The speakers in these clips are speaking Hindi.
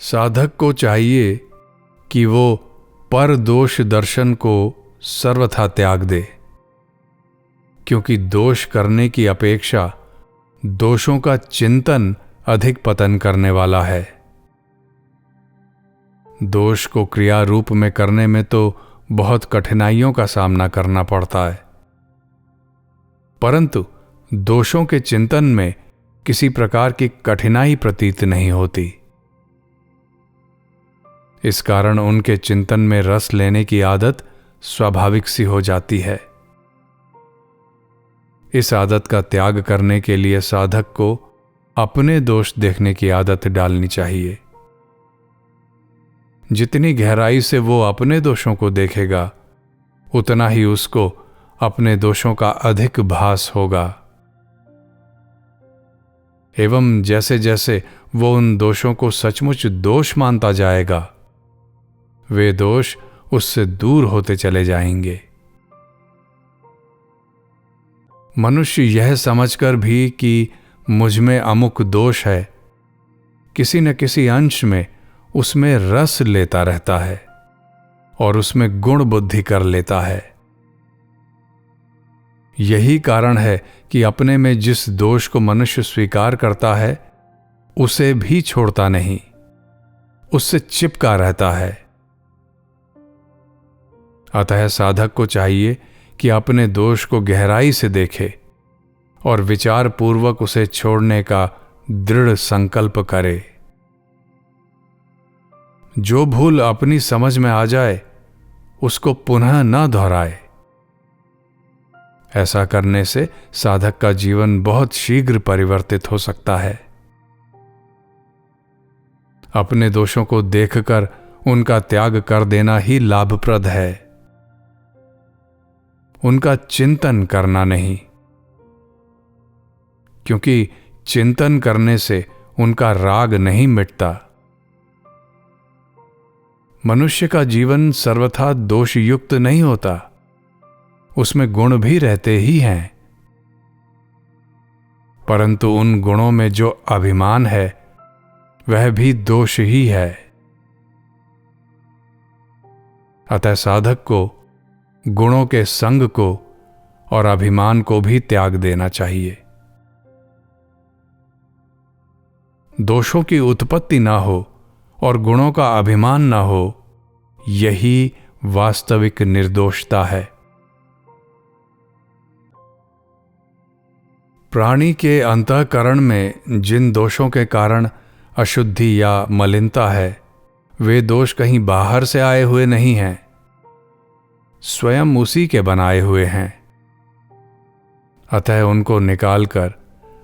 साधक को चाहिए कि वो पर दोष दर्शन को सर्वथा त्याग दे, क्योंकि दोष करने की अपेक्षा दोषों का चिंतन अधिक पतन करने वाला है। दोष को क्रिया रूप में करने में तो बहुत कठिनाइयों का सामना करना पड़ता है, परंतु दोषों के चिंतन में किसी प्रकार की कठिनाई प्रतीत नहीं होती। इस कारण उनके चिंतन में रस लेने की आदत स्वाभाविक सी हो जाती है। इस आदत का त्याग करने के लिए साधक को अपने दोष देखने की आदत डालनी चाहिए। जितनी गहराई से वो अपने दोषों को देखेगा, उतना ही उसको अपने दोषों का अधिक भास होगा। एवं जैसे जैसे वो उन दोषों को सचमुच दोष मानता जाएगा, वे दोष उससे दूर होते चले जाएंगे। मनुष्य यह समझकर भी कि मुझ में अमुक दोष है, किसी न किसी अंश में उसमें रस लेता रहता है और उसमें गुण बुद्धि कर लेता है। यही कारण है कि अपने में जिस दोष को मनुष्य स्वीकार करता है, उसे भी छोड़ता नहीं, उससे चिपका रहता है। अतः साधक को चाहिए कि अपने दोष को गहराई से देखे और विचार पूर्वक उसे छोड़ने का दृढ़ संकल्प करे। जो भूल अपनी समझ में आ जाए, उसको पुनः न दोहराए। ऐसा करने से साधक का जीवन बहुत शीघ्र परिवर्तित हो सकता है। अपने दोषों को देखकर उनका त्याग कर देना ही लाभप्रद है, उनका चिंतन करना नहीं, क्योंकि चिंतन करने से उनका राग नहीं मिटता। मनुष्य का जीवन सर्वथा दोषयुक्त नहीं होता, उसमें गुण भी रहते ही हैं, परंतु उन गुणों में जो अभिमान है वह भी दोष ही है। अतः साधक को गुणों के संग को और अभिमान को भी त्याग देना चाहिए। दोषों की उत्पत्ति ना हो और गुणों का अभिमान ना हो, यही वास्तविक निर्दोषता है। प्राणी के अंतःकरण में जिन दोषों के कारण अशुद्धि या मलिनता है, वे दोष कहीं बाहर से आए हुए नहीं हैं, स्वयं उसी के बनाए हुए हैं। अतः उनको निकालकर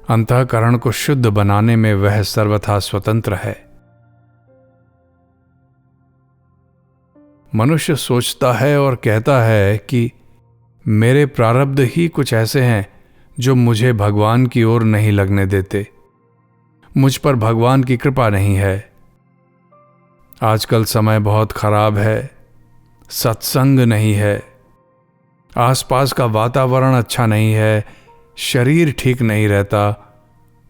अंतःकरण को शुद्ध बनाने में वह सर्वथा स्वतंत्र है। मनुष्य सोचता है और कहता है कि मेरे प्रारब्ध ही कुछ ऐसे हैं जो मुझे भगवान की ओर नहीं लगने देते, मुझ पर भगवान की कृपा नहीं है। आजकल समय बहुत खराब है, सत्संग नहीं है, आसपास का वातावरण अच्छा नहीं है, शरीर ठीक नहीं रहता,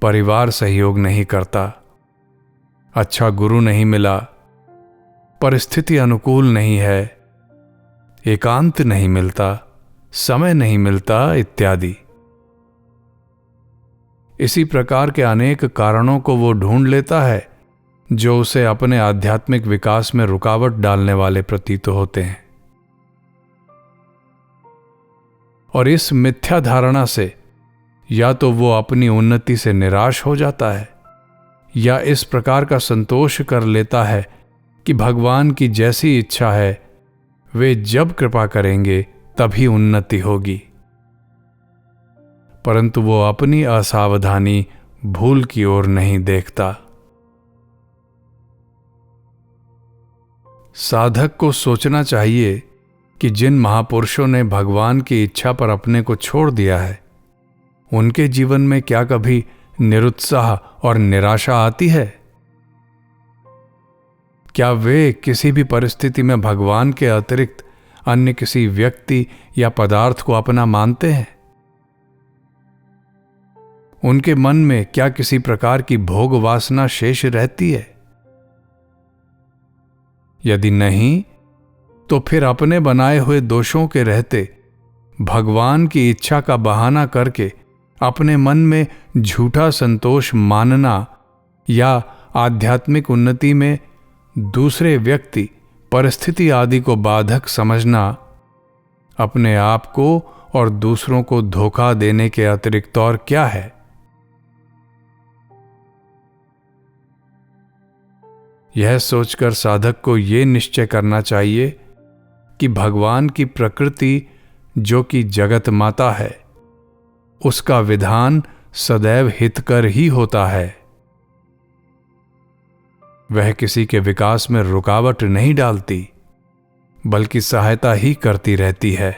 परिवार सहयोग नहीं करता, अच्छा गुरु नहीं मिला, परिस्थिति अनुकूल नहीं है, एकांत नहीं मिलता, समय नहीं मिलता इत्यादि। इसी प्रकार के अनेक कारणों को वो ढूंढ लेता है जो उसे अपने आध्यात्मिक विकास में रुकावट डालने वाले प्रतीत होते हैं। और इस मिथ्या धारणा से या तो वो अपनी उन्नति से निराश हो जाता है, या इस प्रकार का संतोष कर लेता है कि भगवान की जैसी इच्छा है, वे जब कृपा करेंगे तभी उन्नति होगी। परंतु वो अपनी असावधानी भूल की ओर नहीं देखता। साधक को सोचना चाहिए कि जिन महापुरुषों ने भगवान की इच्छा पर अपने को छोड़ दिया है, उनके जीवन में क्या कभी निरुत्साह और निराशा आती है? क्या वे किसी भी परिस्थिति में भगवान के अतिरिक्त अन्य किसी व्यक्ति या पदार्थ को अपना मानते हैं? उनके मन में क्या किसी प्रकार की भोग वासना शेष रहती है? यदि नहीं, तो फिर अपने बनाए हुए दोषों के रहते भगवान की इच्छा का बहाना करके अपने मन में झूठा संतोष मानना या आध्यात्मिक उन्नति में दूसरे व्यक्ति, परिस्थिति आदि को बाधक समझना अपने आप को और दूसरों को धोखा देने के अतिरिक्त और क्या है? यह सोचकर साधक को यह निश्चय करना चाहिए कि भगवान की प्रकृति, जो कि जगत माता है, उसका विधान सदैव हितकर ही होता है। वह किसी के विकास में रुकावट नहीं डालती, बल्कि सहायता ही करती रहती है।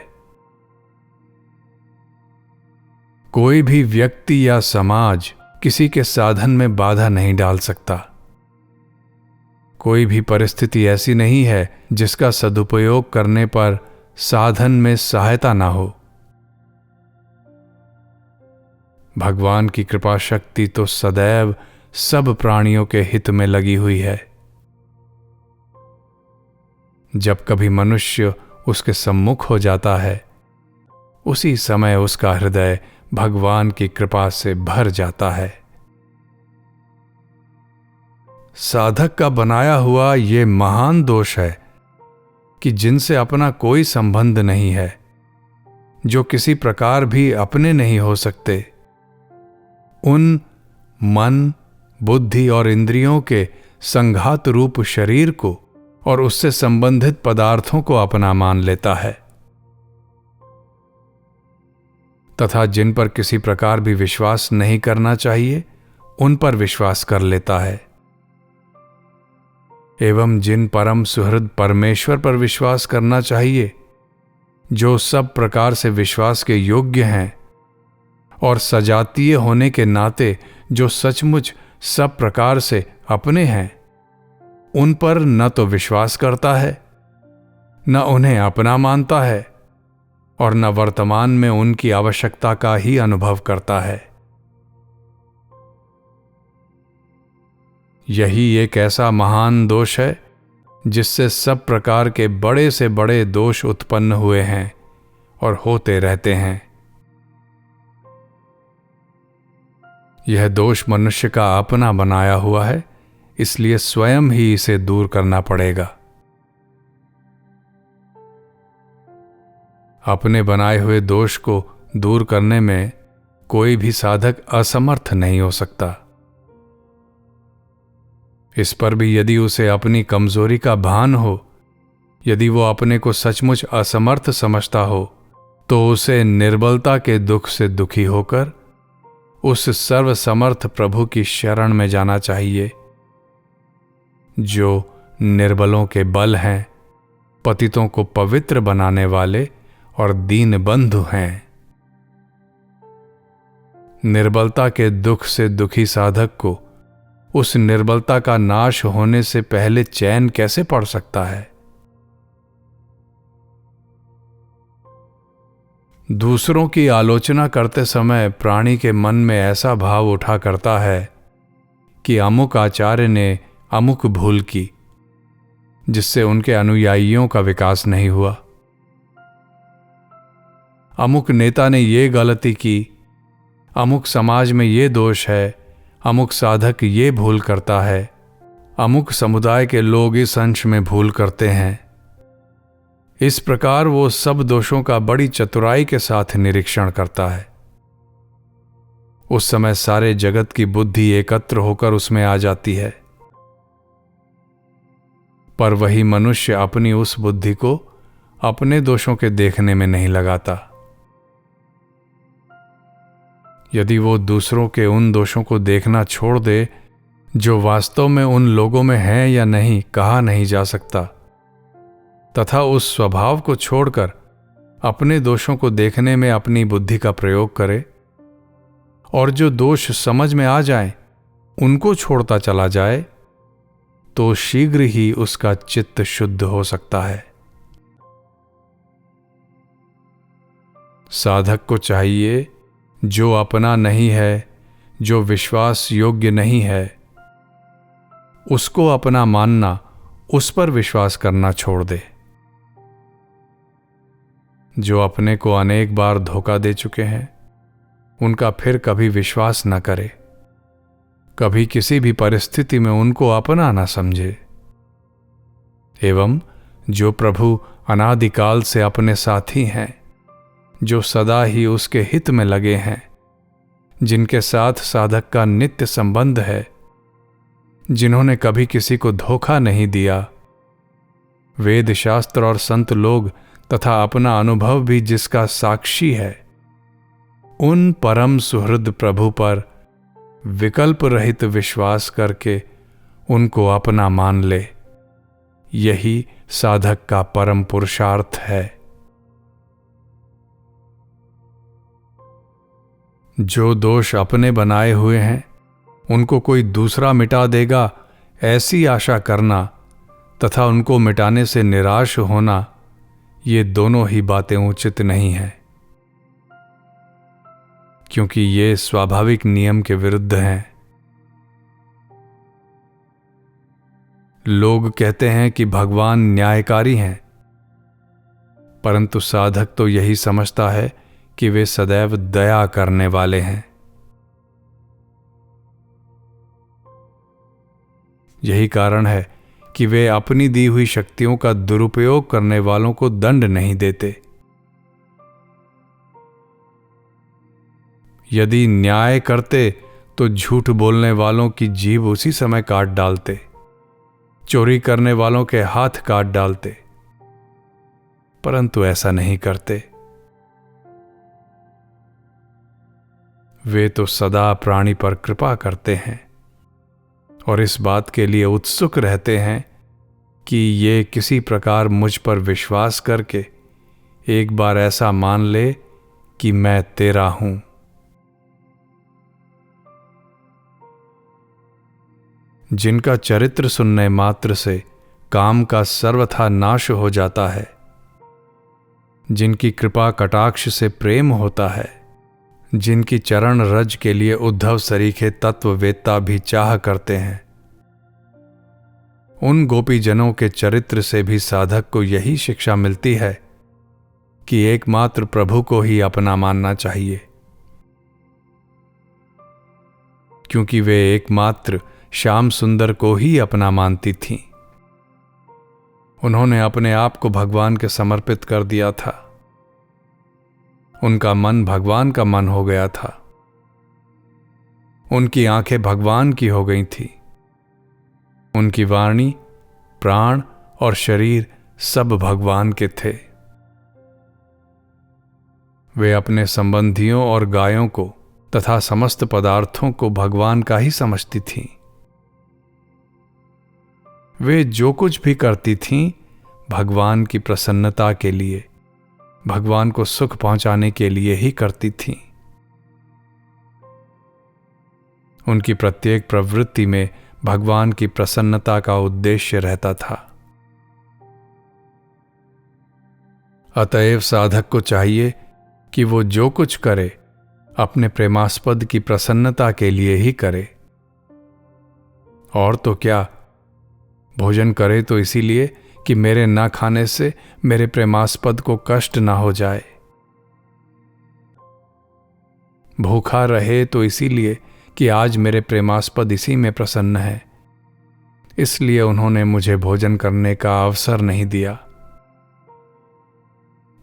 कोई भी व्यक्ति या समाज किसी के साधन में बाधा नहीं डाल सकता। कोई भी परिस्थिति ऐसी नहीं है जिसका सदुपयोग करने पर साधन में सहायता ना हो। भगवान की कृपा शक्ति तो सदैव सब प्राणियों के हित में लगी हुई है। जब कभी मनुष्य उसके सम्मुख हो जाता है, उसी समय उसका हृदय भगवान की कृपा से भर जाता है। साधक का बनाया हुआ ये महान दोष है कि जिनसे अपना कोई संबंध नहीं है, जो किसी प्रकार भी अपने नहीं हो सकते, उन मन, बुद्धि और इंद्रियों के संघात रूप शरीर को और उससे संबंधित पदार्थों को अपना मान लेता है, तथा जिन पर किसी प्रकार भी विश्वास नहीं करना चाहिए, उन पर विश्वास कर लेता है, एवं जिन परम सुहृद परमेश्वर पर विश्वास करना चाहिए, जो सब प्रकार से विश्वास के योग्य हैं और सजातीय होने के नाते जो सचमुच सब प्रकार से अपने हैं, उन पर न तो विश्वास करता है, न उन्हें अपना मानता है और न वर्तमान में उनकी आवश्यकता का ही अनुभव करता है। यही एक ऐसा महान दोष है जिससे सब प्रकार के बड़े से बड़े दोष उत्पन्न हुए हैं और होते रहते हैं। यह दोष मनुष्य का अपना बनाया हुआ है, इसलिए स्वयं ही इसे दूर करना पड़ेगा। अपने बनाए हुए दोष को दूर करने में कोई भी साधक असमर्थ नहीं हो सकता। इस पर भी यदि उसे अपनी कमजोरी का भान हो, यदि वो अपने को सचमुच असमर्थ समझता हो, तो उसे निर्बलता के दुख से दुखी होकर उस सर्वसमर्थ प्रभु की शरण में जाना चाहिए, जो निर्बलों के बल हैं, पतितों को पवित्र बनाने वाले और दीन बंधु हैं। निर्बलता के दुख से दुखी साधक को उस निर्बलता का नाश होने से पहले चैन कैसे पड़ सकता है? दूसरों की आलोचना करते समय प्राणी के मन में ऐसा भाव उठा करता है कि अमुक आचार्य ने अमुक भूल की, जिससे उनके अनुयायियों का विकास नहीं हुआ। अमुक नेता ने ये गलती की, अमुक समाज में ये दोष है, अमुक साधक ये भूल करता है, अमुक समुदाय के लोग इस अंश में भूल करते हैं। इस प्रकार वो सब दोषों का बड़ी चतुराई के साथ निरीक्षण करता है। उस समय सारे जगत की बुद्धि एकत्र होकर उसमें आ जाती है, पर वही मनुष्य अपनी उस बुद्धि को अपने दोषों के देखने में नहीं लगाता। यदि वो दूसरों के उन दोषों को देखना छोड़ दे जो वास्तव में उन लोगों में हैं या नहीं कहा नहीं जा सकता, तथा उस स्वभाव को छोड़कर अपने दोषों को देखने में अपनी बुद्धि का प्रयोग करे और जो दोष समझ में आ जाए उनको छोड़ता चला जाए, तो शीघ्र ही उसका चित्त शुद्ध हो सकता है। साधक को चाहिए, जो अपना नहीं है, जो विश्वास योग्य नहीं है, उसको अपना मानना उस पर विश्वास करना छोड़ दे। जो अपने को अनेक बार धोखा दे चुके हैं, उनका फिर कभी विश्वास न करे। कभी किसी भी परिस्थिति में उनको अपना न समझे। एवं जो प्रभु अनादिकाल से अपने साथी हैं, जो सदा ही उसके हित में लगे हैं, जिनके साथ साधक का नित्य संबंध है, जिन्होंने कभी किसी को धोखा नहीं दिया, वेद शास्त्र और संत लोग तथा अपना अनुभव भी जिसका साक्षी है, उन परम सुहृद प्रभु पर विकल्प रहित विश्वास करके उनको अपना मान ले। यही साधक का परम पुरुषार्थ है। जो दोष अपने बनाए हुए हैं उनको कोई दूसरा मिटा देगा, ऐसी आशा करना तथा उनको मिटाने से निराश होना, ये दोनों ही बातें उचित नहीं हैं, क्योंकि ये स्वाभाविक नियम के विरुद्ध हैं। लोग कहते हैं कि भगवान न्यायकारी हैं, परंतु साधक तो यही समझता है कि वे सदैव दया करने वाले हैं। यही कारण है कि वे अपनी दी हुई शक्तियों का दुरुपयोग करने वालों को दंड नहीं देते। यदि न्याय करते तो झूठ बोलने वालों की जीभ उसी समय काट डालते, चोरी करने वालों के हाथ काट डालते, परंतु ऐसा नहीं करते। वे तो सदा प्राणी पर कृपा करते हैं और इस बात के लिए उत्सुक रहते हैं कि ये किसी प्रकार मुझ पर विश्वास करके एक बार ऐसा मान ले कि मैं तेरा हूं। जिनका चरित्र सुनने मात्र से काम का सर्वथा नाश हो जाता है, जिनकी कृपा कटाक्ष से प्रेम होता है, जिनकी चरण रज के लिए उद्धव सरीखे तत्ववेत्ता भी चाह करते हैं, उन गोपीजनों के चरित्र से भी साधक को यही शिक्षा मिलती है कि एकमात्र प्रभु को ही अपना मानना चाहिए, क्योंकि वे एकमात्र श्याम सुंदर को ही अपना मानती थीं। उन्होंने अपने आप को भगवान के समर्पित कर दिया था। उनका मन भगवान का मन हो गया था। उनकी आंखें भगवान की हो गई थी। उनकी वाणी, प्राण और शरीर सब भगवान के थे। वे अपने संबंधियों और गायों को तथा समस्त पदार्थों को भगवान का ही समझती थीं। वे जो कुछ भी करती थीं, भगवान की प्रसन्नता के लिए, भगवान को सुख पहुंचाने के लिए ही करती थीं। उनकी प्रत्येक प्रवृत्ति में भगवान की प्रसन्नता का उद्देश्य रहता था। अतएव साधक को चाहिए कि वो जो कुछ करे अपने प्रेमास्पद की प्रसन्नता के लिए ही करे। और तो क्या, भोजन करे तो इसीलिए कि मेरे ना खाने से मेरे प्रेमास्पद को कष्ट ना हो जाए। भूखा रहे तो इसीलिए कि आज मेरे प्रेमास्पद इसी में प्रसन्न है, इसलिए उन्होंने मुझे भोजन करने का अवसर नहीं दिया।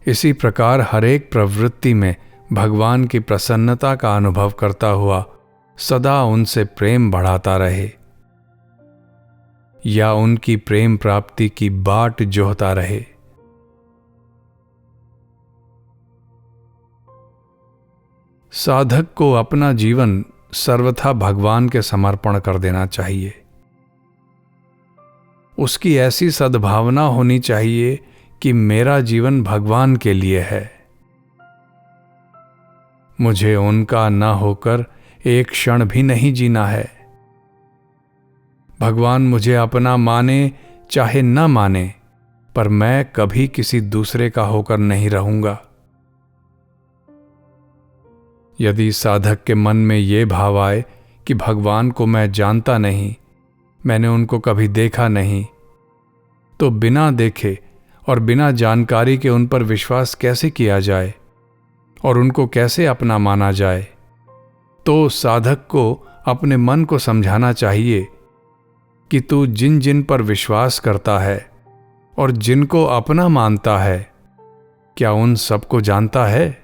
इसी प्रकार हर एक प्रवृत्ति में भगवान की प्रसन्नता का अनुभव करता हुआ सदा उनसे प्रेम बढ़ाता रहे, या उनकी प्रेम प्राप्ति की बाट जोहता रहे। साधक को अपना जीवन सर्वथा भगवान के समर्पण कर देना चाहिए। उसकी ऐसी सद्भावना होनी चाहिए कि मेरा जीवन भगवान के लिए है। मुझे उनका न होकर एक क्षण भी नहीं जीना है। भगवान मुझे अपना माने चाहे न माने, पर मैं कभी किसी दूसरे का होकर नहीं रहूंगा। यदि साधक के मन में ये भाव आए कि भगवान को मैं जानता नहीं, मैंने उनको कभी देखा नहीं, तो बिना देखे और बिना जानकारी के उन पर विश्वास कैसे किया जाए और उनको कैसे अपना माना जाए? तो साधक को अपने मन को समझाना चाहिए कि तू जिन जिन पर विश्वास करता है और जिनको अपना मानता है, क्या उन सबको जानता है?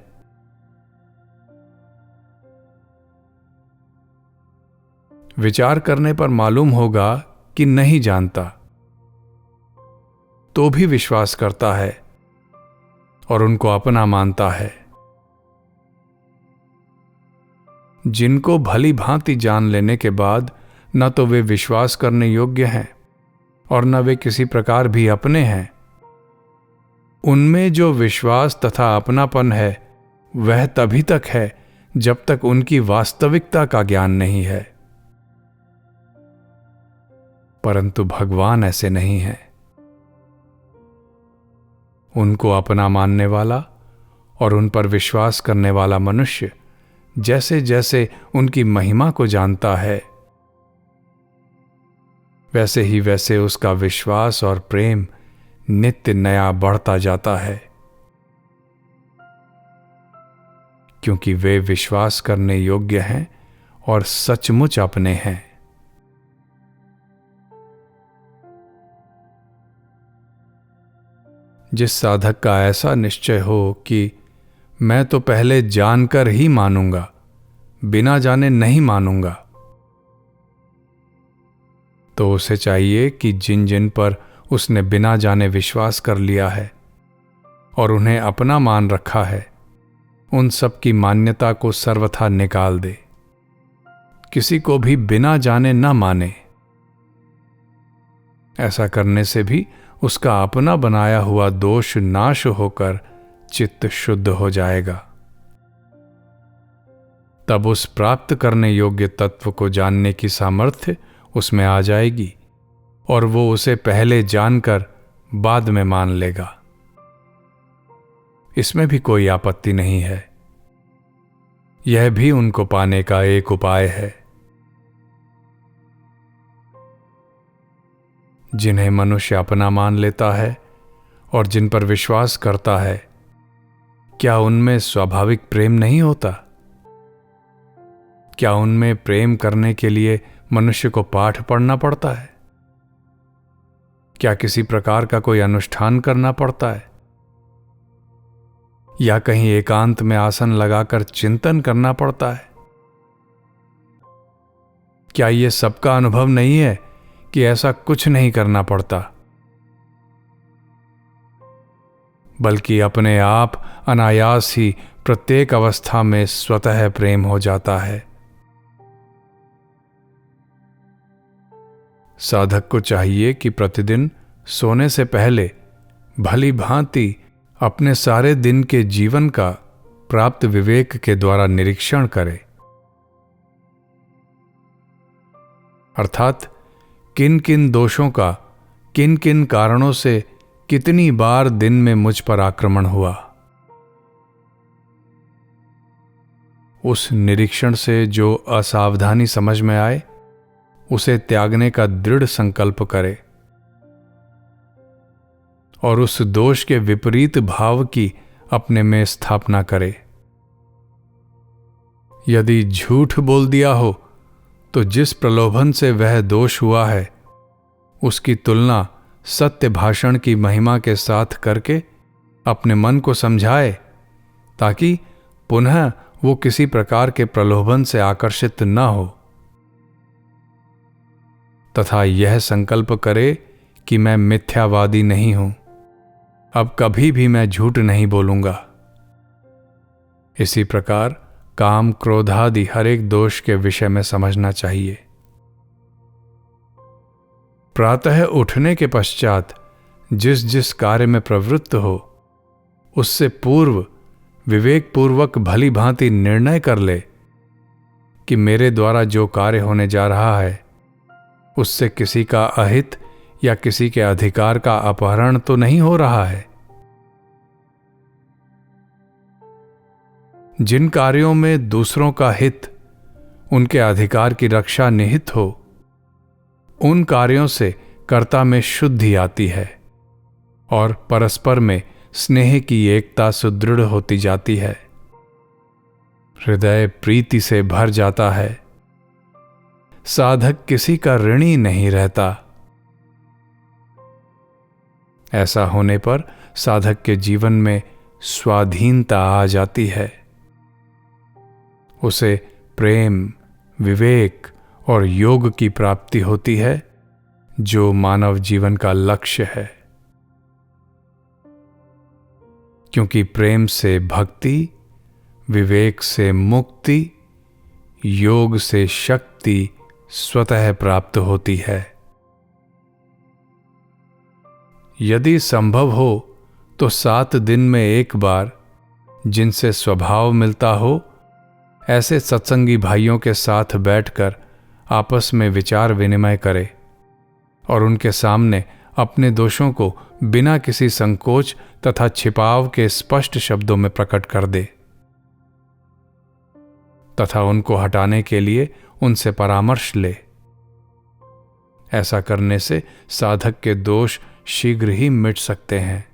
विचार करने पर मालूम होगा कि नहीं जानता, तो भी विश्वास करता है और उनको अपना मानता है। जिनको भली भांति जान लेने के बाद न तो वे विश्वास करने योग्य हैं और न वे किसी प्रकार भी अपने हैं, उनमें जो विश्वास तथा अपनापन है वह तभी तक है जब तक उनकी वास्तविकता का ज्ञान नहीं है। परंतु भगवान ऐसे नहीं हैं। उनको अपना मानने वाला और उन पर विश्वास करने वाला मनुष्य जैसे जैसे उनकी महिमा को जानता है, वैसे ही वैसे उसका विश्वास और प्रेम नित्य नया बढ़ता जाता है, क्योंकि वे विश्वास करने योग्य हैं और सचमुच अपने हैं। जिस साधक का ऐसा निश्चय हो कि मैं तो पहले जानकर ही मानूंगा, बिना जाने नहीं मानूंगा, तो उसे चाहिए कि जिन जिन पर उसने बिना जाने विश्वास कर लिया है और उन्हें अपना मान रखा है, उन सब की मान्यता को सर्वथा निकाल दे। किसी को भी बिना जाने न माने। ऐसा करने से भी उसका अपना बनाया हुआ दोष नाश होकर चित्त शुद्ध हो जाएगा। तब उस प्राप्त करने योग्य तत्व को जानने की सामर्थ्य उसमें आ जाएगी और वो उसे पहले जानकर बाद में मान लेगा। इसमें भी कोई आपत्ति नहीं है। यह भी उनको पाने का एक उपाय है। जिन्हें मनुष्य अपना मान लेता है और जिन पर विश्वास करता है, क्या उनमें स्वाभाविक प्रेम नहीं होता? क्या उनमें प्रेम करने के लिए मनुष्य को पाठ पढ़ना पड़ता है? क्या किसी प्रकार का कोई अनुष्ठान करना पड़ता है? या कहीं एकांत में आसन लगाकर चिंतन करना पड़ता है? क्या ये सबका अनुभव नहीं है कि ऐसा कुछ नहीं करना पड़ता, बल्कि अपने आप अनायास ही प्रत्येक अवस्था में स्वतः प्रेम हो जाता है? साधक को चाहिए कि प्रतिदिन सोने से पहले भली भांति अपने सारे दिन के जीवन का प्राप्त विवेक के द्वारा निरीक्षण करे, अर्थात किन किन दोषों का किन किन कारणों से कितनी बार दिन में मुझ पर आक्रमण हुआ। उस निरीक्षण से जो असावधानी समझ में आए उसे त्यागने का दृढ़ संकल्प करे और उस दोष के विपरीत भाव की अपने में स्थापना करे। यदि झूठ बोल दिया हो तो जिस प्रलोभन से वह दोष हुआ है उसकी तुलना सत्य भाषण की महिमा के साथ करके अपने मन को समझाए, ताकि पुनः वो किसी प्रकार के प्रलोभन से आकर्षित न हो, तथा यह संकल्प करे कि मैं मिथ्यावादी नहीं हूं, अब कभी भी मैं झूठ नहीं बोलूंगा। इसी प्रकार काम क्रोध आदि हर एक दोष के विषय में समझना चाहिए। प्रातः उठने के पश्चात जिस जिस कार्य में प्रवृत्त हो उससे पूर्व विवेक पूर्वक भली भांति निर्णय कर ले कि मेरे द्वारा जो कार्य होने जा रहा है उससे किसी का अहित या किसी के अधिकार का अपहरण तो नहीं हो रहा है। जिन कार्यों में दूसरों का हित, उनके अधिकार की रक्षा निहित हो, उन कार्यों से कर्ता में शुद्धि आती है। और परस्पर में स्नेह की एकता सुदृढ़ होती जाती है। हृदय प्रीति से भर जाता है। साधक किसी का ऋणी नहीं रहता। ऐसा होने पर साधक के जीवन में स्वाधीनता आ जाती है। उसे प्रेम, विवेक और योग की प्राप्ति होती है, जो मानव जीवन का लक्ष्य है। क्योंकि प्रेम से भक्ति, विवेक से मुक्ति, योग से शक्ति स्वतः प्राप्त होती है। यदि संभव हो तो 7 दिन में एक बार जिनसे स्वभाव मिलता हो, ऐसे सत्संगी भाइयों के साथ बैठकर आपस में विचार विनिमय करे और उनके सामने अपने दोषों को बिना किसी संकोच तथा छिपाव के स्पष्ट शब्दों में प्रकट कर दे तथा उनको हटाने के लिए उनसे परामर्श ले। ऐसा करने से साधक के दोष शीघ्र ही मिट सकते हैं।